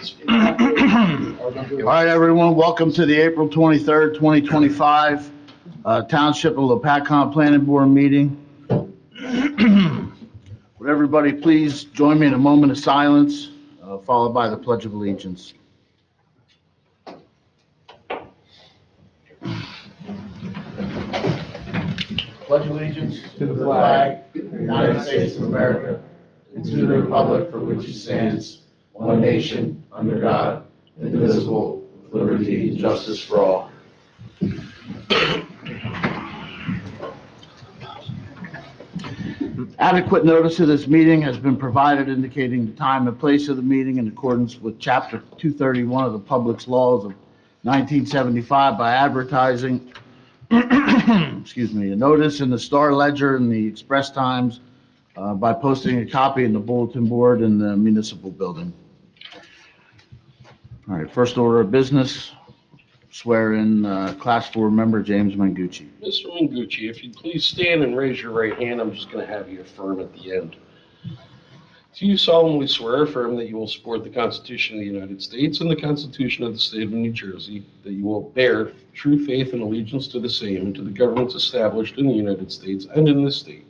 All right, everyone, welcome to the April 23rd, 2025 Township and Lopatcong Planning Board meeting. Would everybody please join me in a moment of silence, followed by the Pledge of Allegiance. Pledge allegiance to the flag of the United States of America, and to the republic for which it stands, one nation, under God, indivisible, with liberty and justice for all. Adequate notice of this meeting has been provided indicating the time and place of the meeting in accordance with Chapter 231 of the Public Laws of 1975 by advertising, excuse me, a notice in the Star Ledger and the Express Times by posting a copy in the bulletin board in the municipal building. All right, first order of business, swear in Class 4 member James Mangucci. Mr. Mangucci, if you'd please stand and raise your right hand, I'm just going to have you affirm at the end. Do you solemnly swear or affirm that you will support the Constitution of the United States and the Constitution of the State of New Jersey, that you will bear true faith and allegiance to the same and to the governments established in the United States and in this state,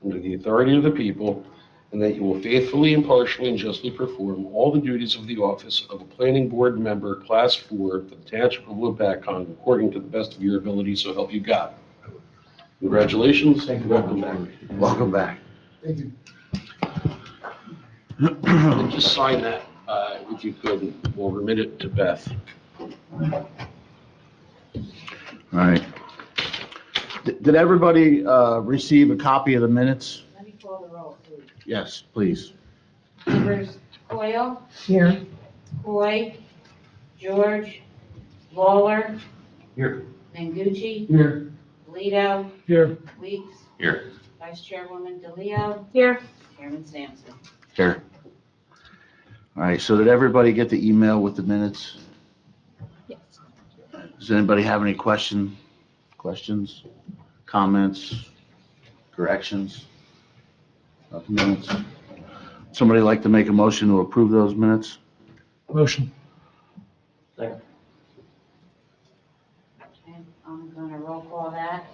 under the authority of the people, and that you will faithfully, impartially, and justly perform all the duties of the office of a planning board member, Class 4, for the Township of Lopatcong, according to the best of your ability, so help you God. Congratulations. Thank you. Welcome back. Welcome back. Thank you. And just sign that, if you could, and we'll remit it to Beth. All right. Did everybody receive a copy of the minutes? Let me call the roll, please. Yes, please. Members Coyle, Here. Coy, George, Lawler, Here. Mangucci, Here. Lito, Here. Weeks, Here. Vice Chairwoman DeLeo, Here. Chairman Sampson. Here. All right, so did everybody get the email with the minutes? Yes. Does anybody have any questions, comments, corrections? Of the minutes? Somebody like to make a motion to approve those minutes? Motion. Okay, I'm gonna roll call that.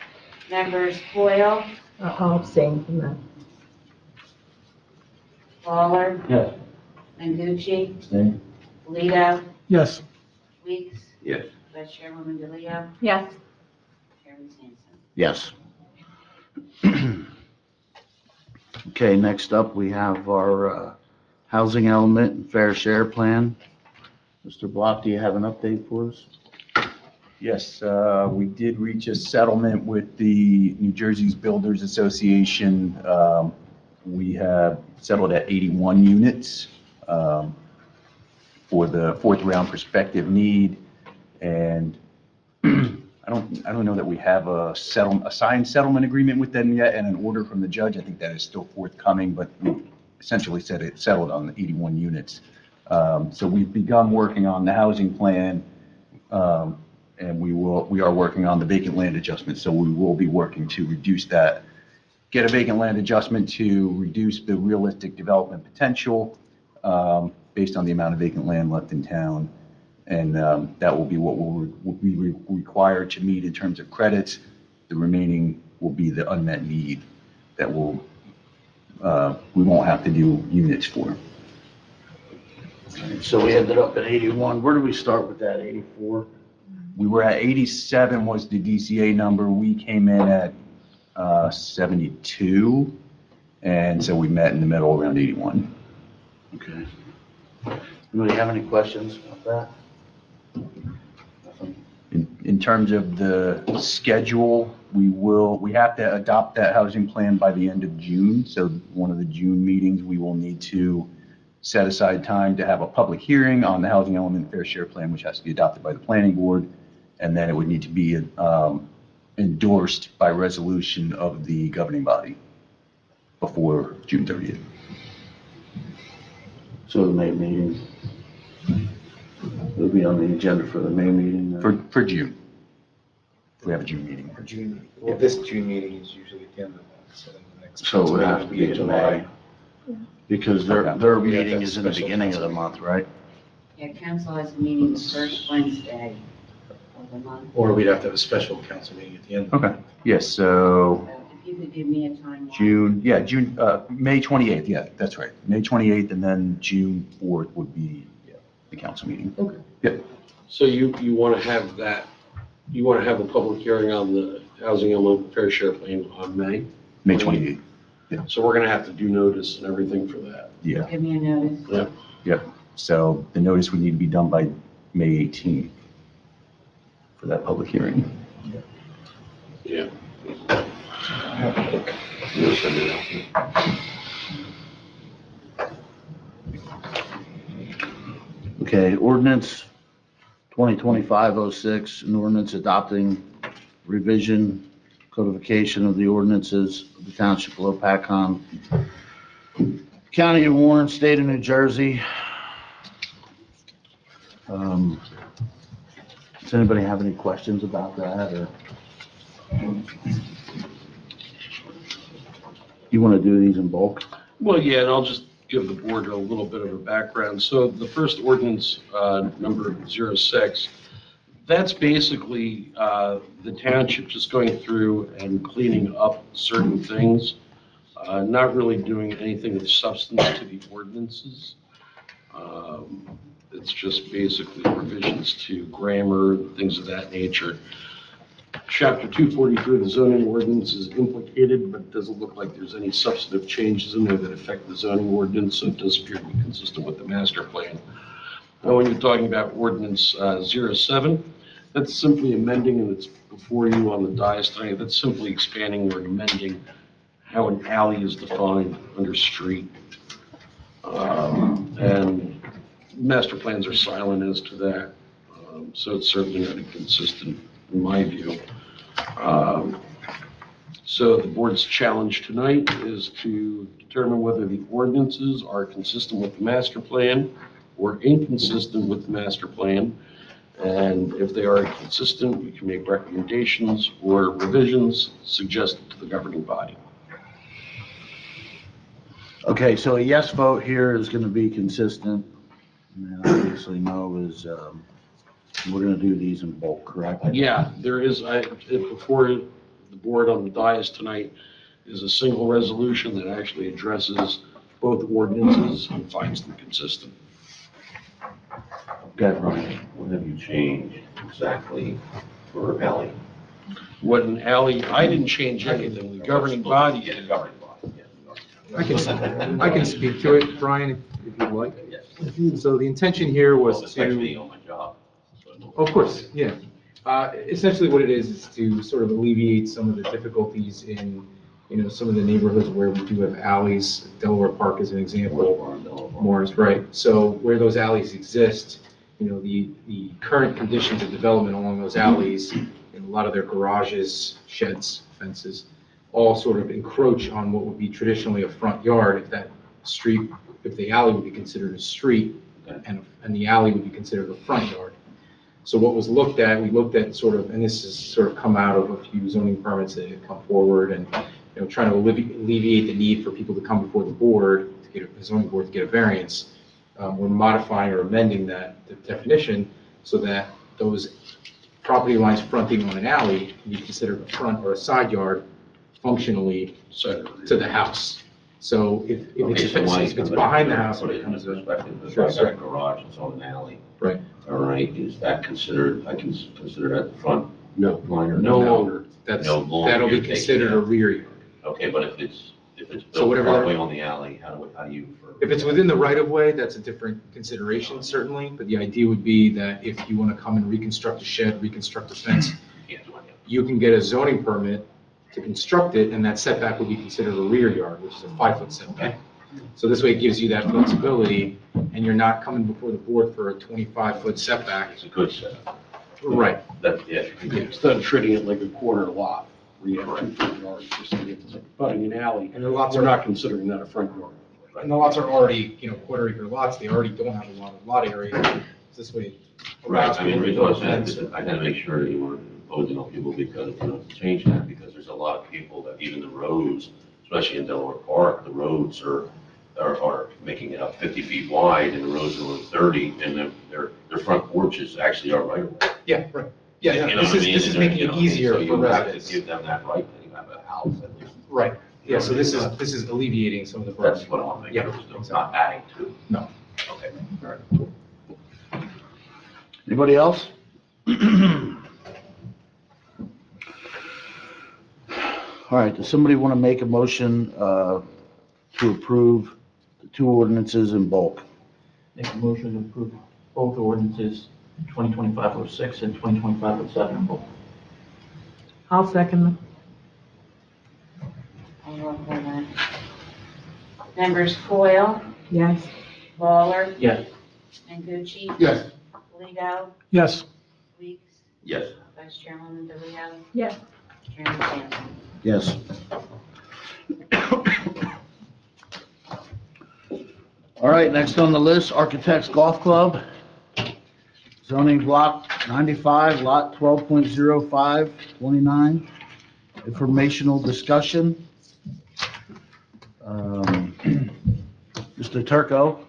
Members Coyle, I'll abstain from that. Lawler, Yes. Mangucci, Abstain. Lito, Yes. Weeks, Yes. Vice Chairwoman DeLeo, Yes. Chairman Sampson. Yes. Okay, next up, we have our housing element and fair share plan. Mr. Block, do you have an update for us? Yes, we did reach a settlement with the New Jersey's Builders Association. We have settled at 81 units for the fourth round prospective need. And I don't know that we have a signed settlement agreement with them yet and an order from the judge. I think that is still forthcoming, but we essentially said it settled on the 81 units. So we've begun working on the housing plan, and we are working on the vacant land adjustment. So we will be working to reduce that, get a vacant land adjustment to reduce the realistic development potential based on the amount of vacant land left in town. And that will be what will be required to meet in terms of credits. The remaining will be the unmet need that we won't have to do units for. So we ended up at 81. Where did we start with that, 84? We were at 87 was the DCA number. We came in at 72. And so we met in the middle around 81. Okay. Anybody have any questions about that? In terms of the schedule, we have to adopt that housing plan by the end of June. So one of the June meetings, we will need to set aside time to have a public hearing on the housing element fair share plan, which has to be adopted by the planning board. And then it would need to be endorsed by resolution of the governing body before June 30th. So the May meeting. It'll be on the agenda for the May meeting. For June. If we have a June meeting. For June, well, this June meeting is usually at the end of the month, so the next. So it would have to be in July. Because their Yeah, meeting that is in the special beginning of the council. month, right? Yeah, council has a meeting the first Wednesday of the month. Or we'd have to have a special council meeting at the end. Okay, yes, so So if you could give me a timeline. May 28th, yeah, that's right. May 28th, and then June 4th would be the council meeting. Okay. Yep. So you want to have that, you want to have a public hearing on the housing element fair share plan on May? May 28th, So we're going to have to do notice and everything for that. yeah, Give me a notice. Yep. yep. So the notice would need to be done by May 18th for that public hearing. Yeah. Okay, ordinance 2025-06, an ordinance adopting revision codification of the ordinances of the Township of Lopatcong, County of Warren, State of New Jersey. Does anybody have any questions about that, or? You want to do these in bulk? Well, yeah, and I'll just give the board a little bit of a background. So the first ordinance, number 06, that's basically the township just going through and cleaning up certain things, not really doing anything of substance to the ordinances. It's just basically revisions to grammar, things of that nature. Chapter 243 of the zoning ordinance is implicated, but it doesn't look like there's any substantive changes in there that affect the zoning ordinance, so it does appear to be consistent with the master plan. Now, when you're talking about ordinance 07, that's simply amending, and it's before you on the dais tonight, that's simply expanding or amending how an alley is defined under street. And master plans are silent as to that, so it's certainly not inconsistent in my view. So the board's challenge tonight is to determine whether the ordinances are consistent with the master plan or inconsistent with the master plan. And if they are consistent, we can make recommendations or revisions suggested to the governing body. Okay, so a yes vote here is going to be consistent, and obviously no is, we're going to do these in bulk, correct? Yeah, there is, before the board on the dais tonight is a single resolution that actually addresses both ordinances and finds them consistent. Okay, Brian. What have you changed exactly for alley? What an alley, I didn't change anything, the governing body Yeah, did. the governing body, yeah. I can speak to it, Brian, if you'd like. So the intention here Well, was especially to, on my job. of course, yeah. Essentially what it is to sort of alleviate some of the difficulties in, some of the neighborhoods where we do have alleys. Delaware Park is an example. Morris, right. So where those alleys exist, the current conditions of development along those alleys, and a lot of their garages, sheds, fences, all sort of encroach on what would be traditionally a front yard if the alley would be considered a street, and the alley would be considered a front yard. So what was looked at, we looked at sort of, and this has sort of come out of a few zoning permits that have come forward, and trying to alleviate the need for people to come before the board, to get the zoning board to get a variance. We're modifying or amending the definition so that those property lines fronting on an alley can be considered a front or a side yard functionally to the house. So if it's behind the house, Put it it in becomes a. perspective, if Sure, I've got sure. a garage that's on an alley. Right. All right, is that considered, I can consider that the front No, line or no no? longer. No longer, That'll be you're taking considered it a out. rear yard. Okay, but if it's So built whatever- partway on the alley, how do you? If it's within the right of way, that's a different consideration certainly, but the idea would be that if you want to come and reconstruct a shed, reconstruct a fence, Can't do it. you can get a zoning permit to construct it, and that setback would be considered a rear yard, which is a 5-foot setback. So this way it gives you that flexibility, and you're not coming before the board for a 25-foot setback. It's a good setup. Right. That, yeah. Instead of treating it like a corner lot, where you have 2 front yards, just like putting an alley, And the lots we're are not considering that a front yard. And the lots are already, quarter-acre lots, they already don't have a lot of lot area. So this way. it Right, allows I mean, the people reason to I fence. said, I gotta make sure you weren't imposing on people because, to change that, because there's a lot of people that even the roads, especially in Delaware Park, the roads are are making it up 50 feet wide and the roads are only 30, and then their front porches actually are right away. Yeah, right. Yeah, You yeah, know this what I is, mean? this is And they're- making you it know what I mean? easier So for you have to residents. give them that right, that you have a house at least. Right, yeah, so this is alleviating some of the burden. That's what I'm thinking, Yeah, it's not adding to. No. Okay, all right. Anybody else? All right, does somebody want to make a motion to approve the two ordinances in bulk? Make a motion to approve both ordinances, 2025-06 and 2025-07 in both. I'll second them. I'll roll call that. Members Coyle, Yes. Lawler, Yes. Mengucci, Yes. Leo, Yes. Weeks, Yes. Vice Chairwoman DeLeo, Yes. Chairman Sampson. Yes. All right, next on the list, Architects Golf Club, zoning block 95, lot 12.05, 29, informational discussion. Mr. Turco,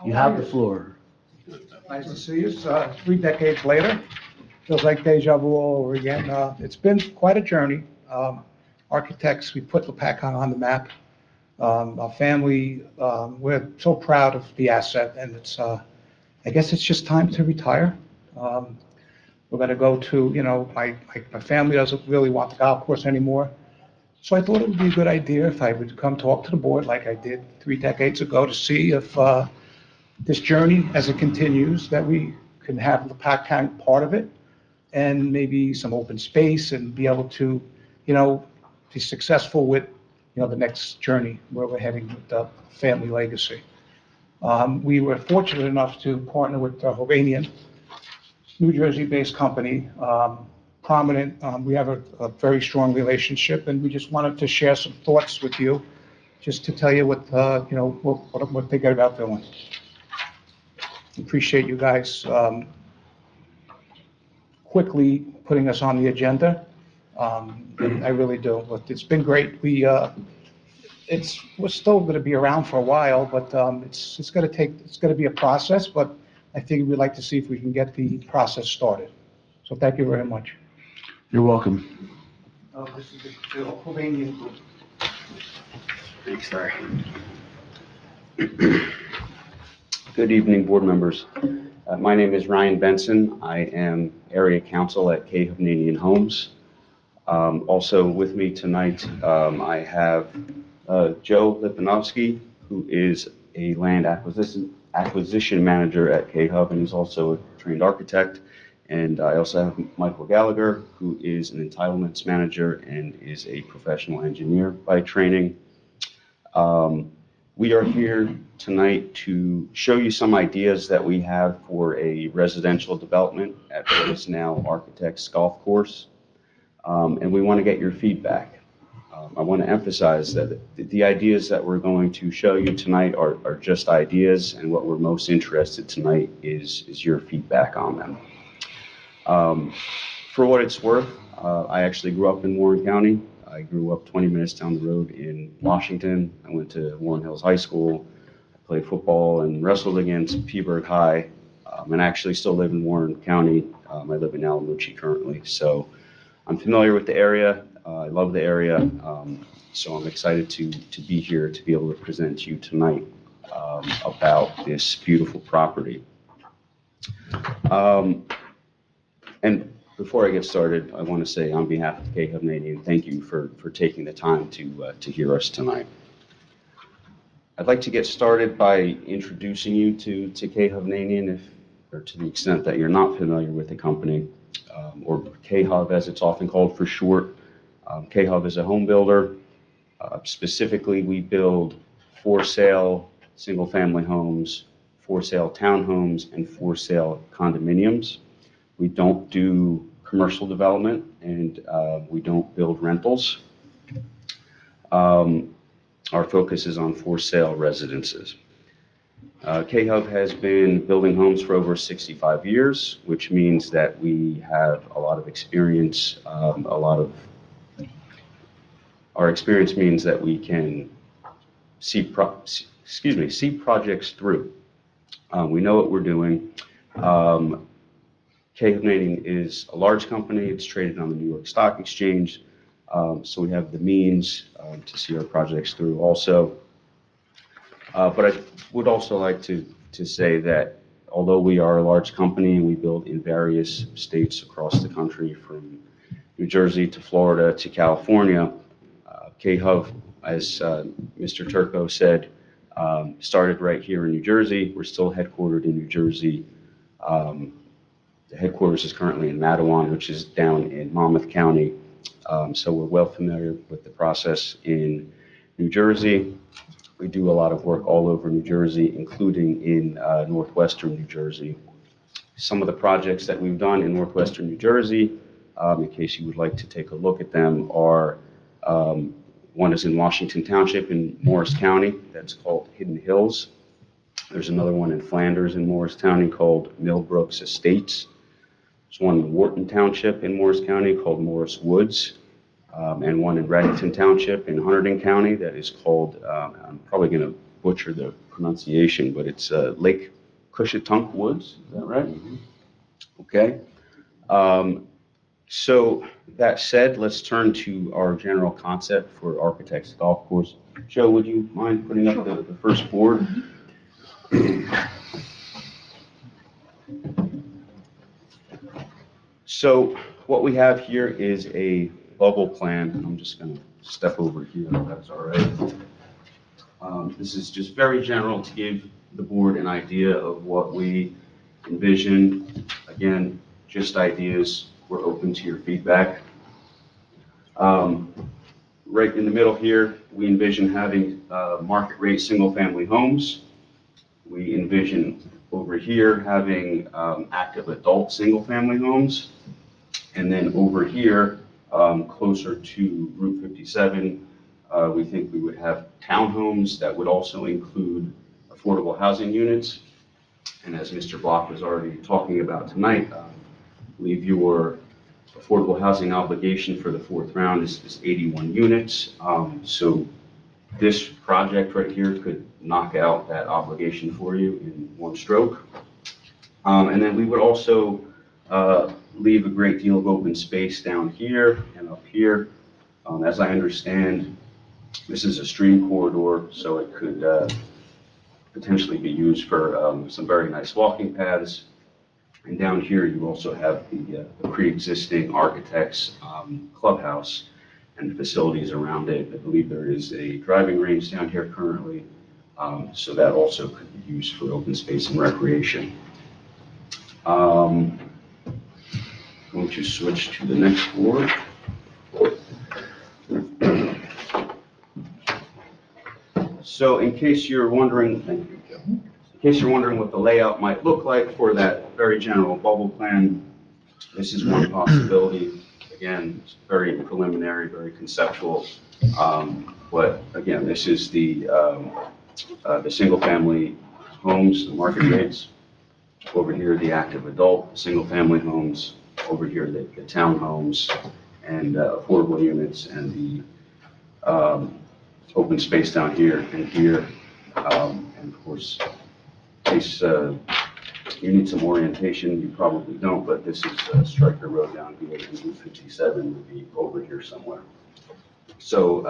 you have the floor. Nice to see you. It's 3 decades later. Feels like deja vu all over again. It's been quite a journey. Architects, we put Lopatcong on the map. Our family, we're so proud of the asset, and it's, I guess it's just time to retire. We're going to go to, my family doesn't really want the golf course anymore. So I thought it would be a good idea if I would come talk to the board like I did 3 decades ago to see if this journey, as it continues, that we can have the Lopatcong part of it and maybe some open space and be able to, be successful with, the next journey where we're heading with the family legacy. We were fortunate enough to partner with the Hovanian, New Jersey-based company, prominent. We have a very strong relationship, and we just wanted to share some thoughts with you, just to tell you what, what they got about doing. Appreciate you guys quickly putting us on the agenda. I really do. But it's been great. We're still going to be around for a while, but it's going to be a process. But I think we'd like to see if we can get the process started. So thank you very much. You're welcome. This is the Hovanian group. Thanks, Larry. Good evening, board members. My name is Ryan Benson. I am area counsel at K. Hovnanian Homes. Also with me tonight, I have Joe Lipanovsky, who is a land acquisition manager at K. Hub, and he's also a trained architect. And I also have Michael Gallagher, who is an entitlements manager and is a professional engineer by training. We are here tonight to show you some ideas that we have for a residential development at what is now Architects Golf Course. And we want to get your feedback. I want to emphasize that the ideas that we're going to show you tonight are just ideas, and what we're most interested tonight is your feedback on them. For what it's worth, I actually grew up in Warren County. I grew up 20 minutes down the road in Washington. I went to Warren Hills High School. I played football and wrestled against Peaburg High, and I actually still live in Warren County. I live in Alamucci currently, so I'm familiar with the area. I love the area, so I'm excited to be here to be able to present to you tonight about this beautiful property. And before I get started, I want to say on behalf of K. Hovnanian, thank you for taking the time to hear us tonight. I'd like to get started by introducing you to K. Hovnanian, or to the extent that you're not familiar with the company, or K-Hub as it's often called for short. K-Hub is a home builder. Specifically, we build for-sale single-family homes, for-sale townhomes, and for-sale condominiums. We don't do commercial development, and we don't build rentals. Our focus is on for-sale residences. K-Hub has been building homes for over 65 years, which means that we have a lot of experience. Our experience means that we can see see projects through. We know what we're doing. K. Hovnanian is a large company. It's traded on the New York Stock Exchange. So we have the means to see our projects through also. But I would also like to say that although we are a large company and we build in various states across the country, from New Jersey to Florida to California, K-Hov, as Mr. Turco said, started right here in New Jersey. We're still headquartered in New Jersey. The headquarters is currently in Matawan, which is down in Monmouth County. So we're well familiar with the process in New Jersey. We do a lot of work all over New Jersey, including in northwestern New Jersey. Some of the projects that we've done in northwestern New Jersey, in case you would like to take a look at them, are one is in Washington Township in Morris County. That's called Hidden Hills. There's another one in Flanders in Morris County called Millbrooks Estates. There's one in Wharton Township in Morris County called Morris Woods. And one in Reddington Township in Hunterdon County that is called, I'm probably going to butcher the pronunciation, but it's Lake Cushatunk Woods. Is that right? Okay. So that said, let's turn to our general concept for Architects Golf Course. Joe, would you mind putting up the first board? So what we have here is a bubble plan. I'm just going to step over here if that's all right. This is just very general to give the board an idea of what we envision. Again, just ideas. We're open to your feedback. Right in the middle here, we envision having market rate single-family homes. We envision over here having active adult single-family homes. And then over here, closer to Route 57, we think we would have townhomes that would also include affordable housing units. And as Mr. Block was already talking about tonight, I believe your affordable housing obligation for the fourth round is 81 units. So this project right here could knock out that obligation for you in one stroke. And then we would also leave a great deal of open space down here and up here. As I understand, this is a stream corridor, so it could potentially be used for some very nice walking paths. And down here, you also have the pre-existing architect's clubhouse and the facilities around it. I believe there is a driving range down here currently, so that also could be used for open space and recreation. Going to switch to the next board. So in case you're wondering, thank you, Joe. In case you're wondering what the layout might look like for that very general bubble plan, this is one possibility. Again, it's very preliminary, very conceptual. But again, this is the single-family homes, the market rates. Over here, the active adult single-family homes. Over here, the townhomes and affordable units, and the open space down here and here. And of course, in case you need some orientation, you probably don't, but this is Stryker Road down here, and Route 57 would be over here somewhere. So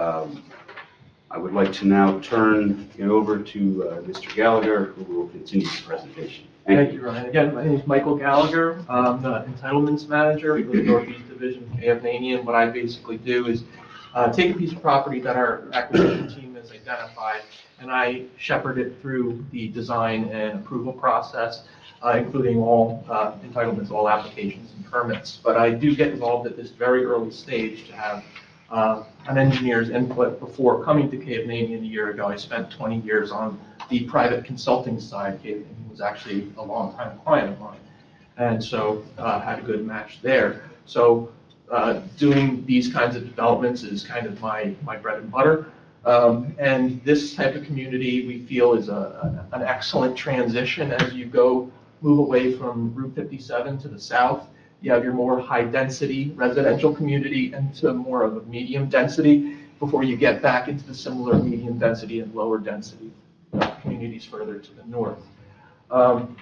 I would like to now turn it over to Mr. Gallagher, who will continue the presentation. Thank you, Ryan. Again, my name is Michael Gallagher. I'm the entitlements manager for the Northeast Division of K. Hovnanian. What I basically do is take a piece of property that our acquisition team has identified, and I shepherd it through the design and approval process, including all entitlements, all applications and permits. But I do get involved at this very early stage to have an engineer's input. Before coming to K. Hovnanian a year ago, I spent 20 years on the private consulting side. K. Hovnanian was actually a long-time client of mine, and so had a good match there. So doing these kinds of developments is kind of my bread and butter. And this type of community we feel is an excellent transition as you move away from Route 57 to the south. You have your more high-density residential community into more of a medium density before you get back into the similar medium density and lower density communities further to the north. Um,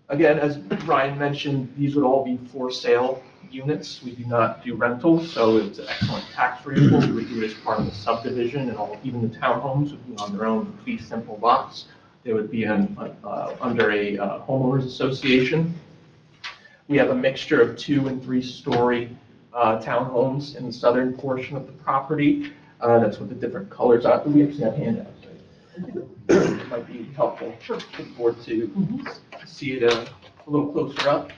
Again, as Ryan mentioned, these would all be for sale units. We do not do rentals, so it's an excellent tax vehicle. We would do it as part of the subdivision, and even the townhomes would be on their own fee simple lots. They would be under a homeowners association. We have a mixture of 2- and 3-story townhomes in the southern portion of the property. That's what the different colors are. We actually have handouts. It might be helpful for the board to see it a little closer up.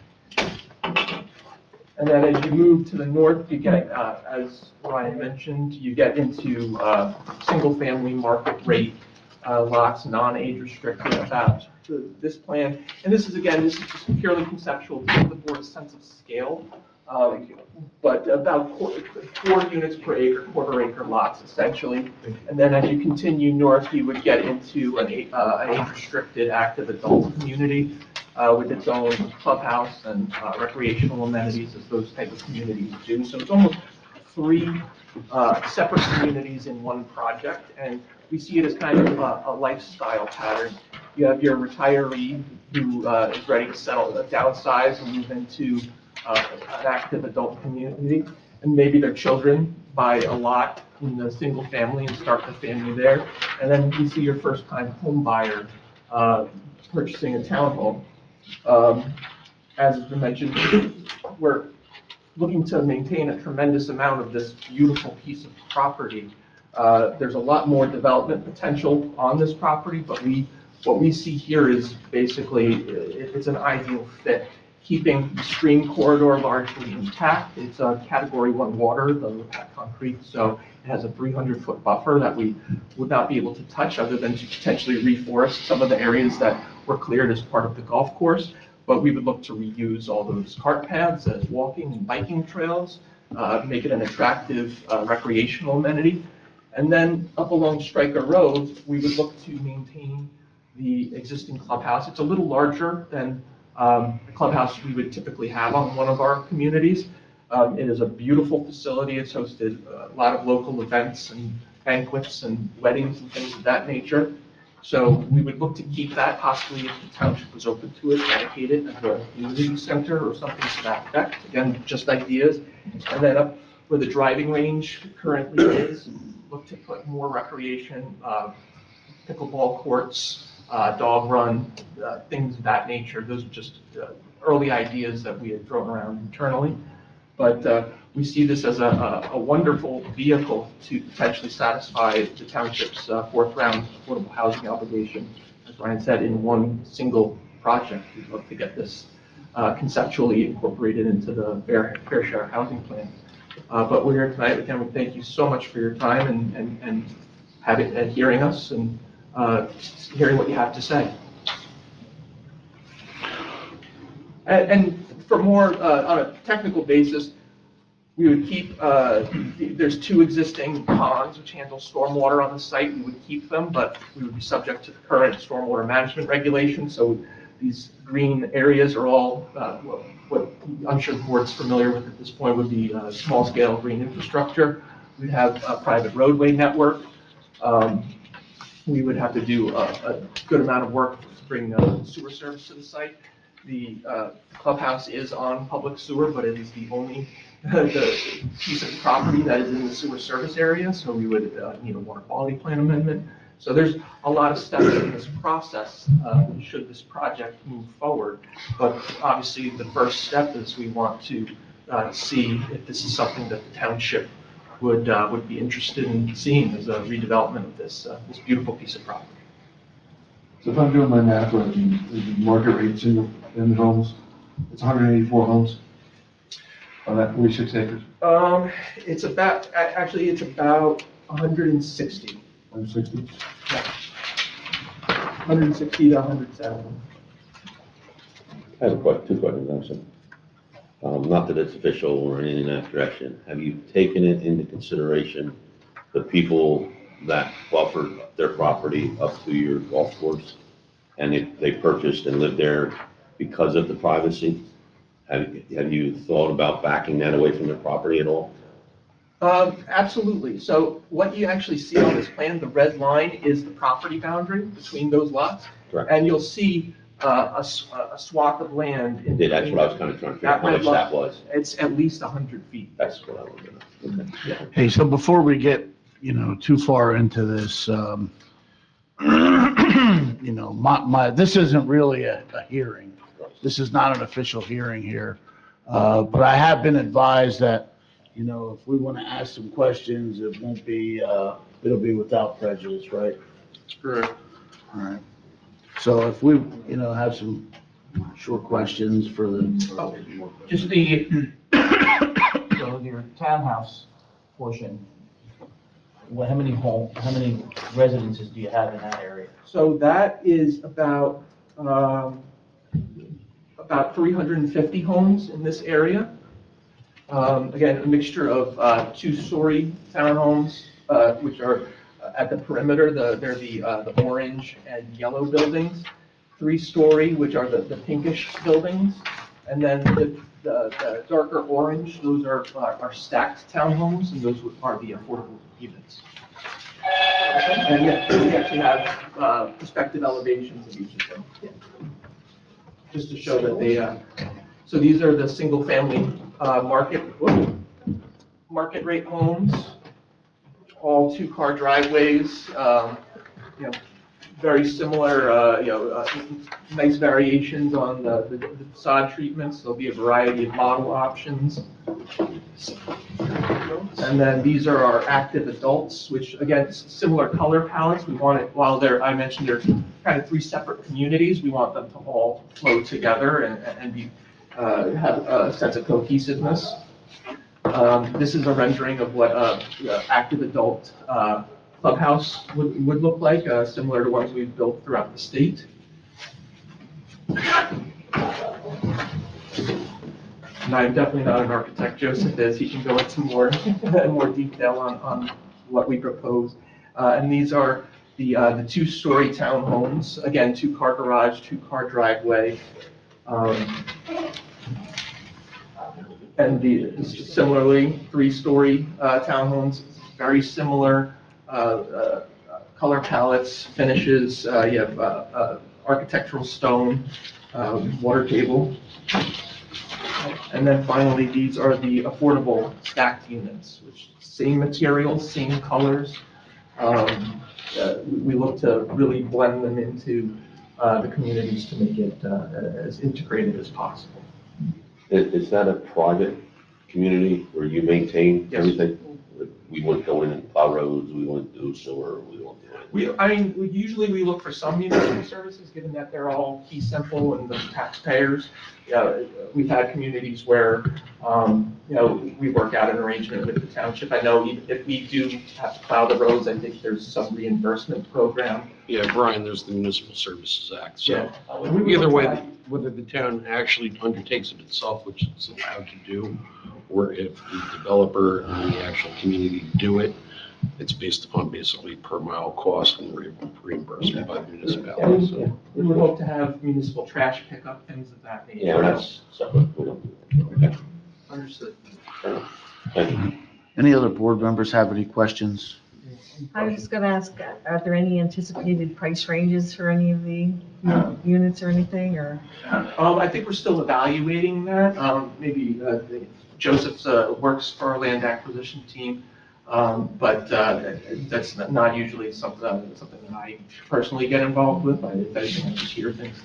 And then as you move to the north, you get, as Ryan mentioned, you get into single-family market rate lots, non-age restricted about this plan. And this is just purely conceptual to give the board a sense of scale. But about 4 units per acre, quarter-acre lots, essentially. And then as you continue north, you would get into an age-restricted active adult community with its own clubhouse and recreational amenities, as those type of communities do. So it's almost 3 separate communities in one project, and we see it as kind of a lifestyle pattern. You have your retiree who is ready to downsize and move into an active adult community, and maybe their children buy a lot in the single family and start the family there. And then you see your first time home buyer purchasing a townhome. As has been mentioned, we're looking to maintain a tremendous amount of this beautiful piece of property. There's a lot more development potential on this property, but what we see here is basically it's an ideal fit, keeping the stream corridor largely intact. It's a Category 1 water, the Lopatcong Creek, so it has a 300-foot buffer that we would not be able to touch other than to potentially reforest some of the areas that were cleared as part of the golf course. But we would look to reuse all those cart paths as walking and biking trails, make it an attractive recreational amenity. And then up along Stryker Road, we would look to maintain the existing clubhouse. It's a little larger than the clubhouse we would typically have on one of our communities. It is a beautiful facility. It's hosted a lot of local events and banquets and weddings and things of that nature. So we would look to keep that, possibly if the township was open to it, dedicate it as a community center or something to that effect. Again, just ideas. And then up where the driving range currently is, look to put more recreation, pickleball courts, dog run, things of that nature. Those are just early ideas that we had thrown around internally. But we see this as a wonderful vehicle to potentially satisfy the township's 4th round affordable housing obligation. As Ryan said, in one single project, we'd love to get this conceptually incorporated into the fair share housing plan. But we're here tonight. Again, we thank you so much for your time and hearing us and hearing what you have to say. And for more on a technical basis, we would keep, there's 2 existing ponds which handle stormwater on the site. We would keep them, but we would be subject to the current stormwater management regulations. So these green areas are all what I'm sure the board's familiar with at this point would be small scale green infrastructure. We'd have a private roadway network. We would have to do a good amount of work to bring sewer service to the site. The clubhouse is on public sewer, but it is the only the piece of property that is in the sewer service area, so we would need a water quality plan amendment. So there's a lot of steps in this process should this project move forward. But obviously, the first step is we want to see if this is something that the township would be interested in seeing as a redevelopment of this beautiful piece of property. So if I'm doing my math right, the market rate single-family homes, it's 184 homes on that 46 acres? It's about, actually, it's about 160. 160? Yeah. 160 to 170. I have two questions, actually. Not that it's official or anything in that direction. Have you taken it into consideration the people that buffered their property up to your golf course and they purchased and lived there because of the privacy? Have you thought about backing that away from their property at all? Absolutely. So what you actually see on this plan, the red line is the property boundary between those lots. Correct. And you'll see a swath of land. Yeah, that's what I was kind of trying to figure out, how much that was. It's at least 100 feet. That's what I wanted to know. Okay. Hey, so before we get, too far into this, this isn't really a hearing. This is not an official hearing here. But I have been advised that, if we want to ask some questions, it won't be, it'll be without prejudice, right? Correct. All right. So if we, have some short questions for the. Just the, So your townhouse portion, how many residences do you have in that area? so that is about 350 homes in this area. Again, a mixture of two-story townhomes, which are at the perimeter, they're the orange and yellow buildings. Three-story, which are the pinkish buildings. And then the darker orange, those are stacked townhomes, and those are the affordable units. And yeah, we actually have perspective elevations of each of them. Yeah. Just to show that they, so these are the single-family market rate homes, all two-car driveways, very similar, nice variations on the facade treatments. There'll be a variety of model options. And then these are our active adults, which again, similar color palettes. We want it, while I mentioned there's kind of three separate communities, we want them to all flow together and be, have a sense of cohesiveness. This is a rendering of what active adult clubhouse would look like, similar to ones we've built throughout the state. And I'm definitely not an architect. Joseph is. He can go into more detail on what we propose. And these are the two-story townhomes. Again, two-car garage, two-car driveway. And similarly, three-story townhomes, very similar color palettes, finishes. You have architectural stone, water table. And then finally, these are the affordable stacked units, which same materials, same colors. We look to really blend them into the communities to make it as integrated as possible. Is that a private community where you maintain Yes. everything? We wouldn't go in and plow roads, we wouldn't do sewer, we won't do anything. Usually we look for some municipal services, given that they're all fee simple and the taxpayers. We've had communities where, we work out an arrangement with the township. I know if we do have to plow the roads, I think there's some reimbursement program. Yeah, Brian, there's the Municipal Services Act, so Yeah. either way, whether the town actually undertakes it itself, which it's allowed to do, or if the developer and the actual community do it, it's based upon basically per mile cost and reimbursement by the municipality. So We would hope to have municipal trash pickup, things of that nature. Yeah, that's separate, we don't do that. Okay. Understood. Fair enough. Thank you. Any other board members have any questions? I was just gonna ask, are there any anticipated price ranges for any of the units or anything, or? I think we're still evaluating that. Maybe Joseph works for our land acquisition team, but that's not usually something that I personally get involved with. I just hear things.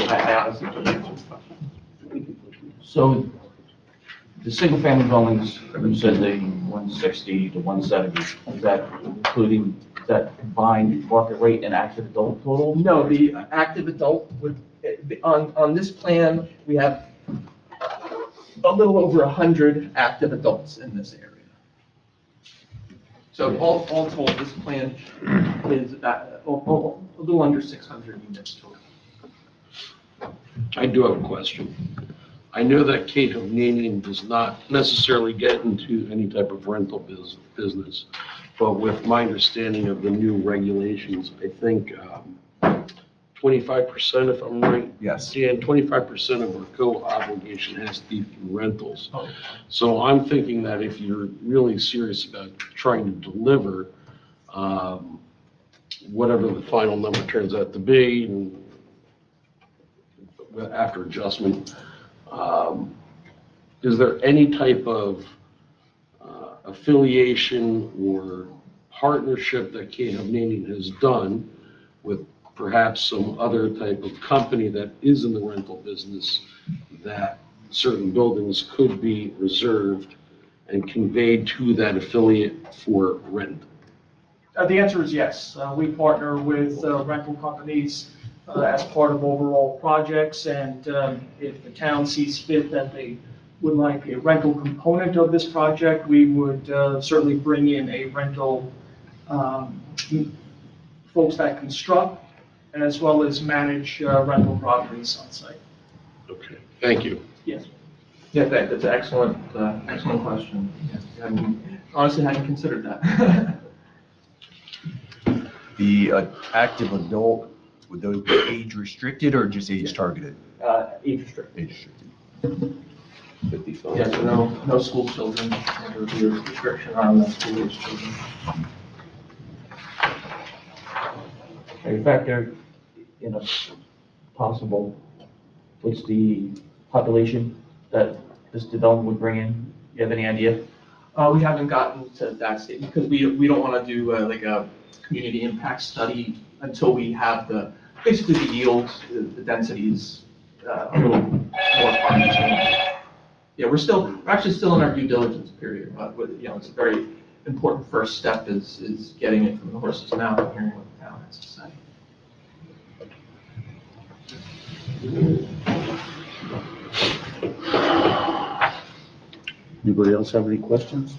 I honestly don't answer the question. So the single-family dwellings, you said the 160 to 170, is that including, is that combined market rate and active adult total? No, the active adult would, on this plan, we have a little over 100 active adults in this area. So all told, this plan is about a little under 600 units total. I do have a question. I know that Kate Hovnanian does not necessarily get into any type of rental business, but with my understanding of the new regulations, I think 25%, if I'm right. Yes. And 25% of our co-obligation has to be through rentals. So I'm thinking that if you're really serious about trying to deliver, whatever the final number turns out to be, and after adjustment, is there any type of affiliation or partnership that K Hovnanian has done with perhaps some other type of company that is in the rental business, that certain buildings could be reserved and conveyed to that affiliate for rent? The answer is yes. We partner with rental companies as part of overall projects, and if the town sees fit that they would like a rental component of this project, we would certainly bring in a rental folks that construct as well as manage rental properties on site. Okay, thank you. Yes. Yeah, that's an excellent, excellent question. Honestly, hadn't considered that. The active adult, would those be age restricted or just age targeted? Age restricted. Age restricted. 55. Yes, so no school children, there would be a restriction on the school age children. In fact, there, possible, what's the population that this development would bring in? You have any idea? We haven't gotten to that stage because we don't want to do like a community impact study until we have basically the yields, the densities, a little more fine-tuned. Yeah, we're actually still in our due diligence period, but it's a very important first step is getting it from the horse's mouth and hearing what the town has to say. Anybody else have any questions?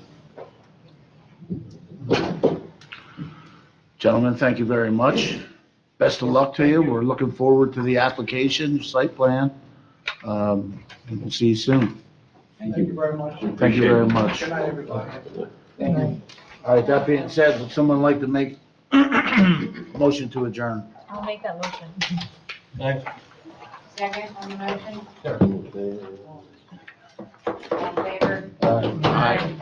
Gentlemen, thank you very much. Best of luck to you. We're looking forward to the application, site plan. And we'll see you soon. Thank you very much. Thank you very much. Good night, everybody. Thank you. All right, that being said, would someone like to make motion to adjourn? I'll make that motion. Second on the motion? All in favor? Aye.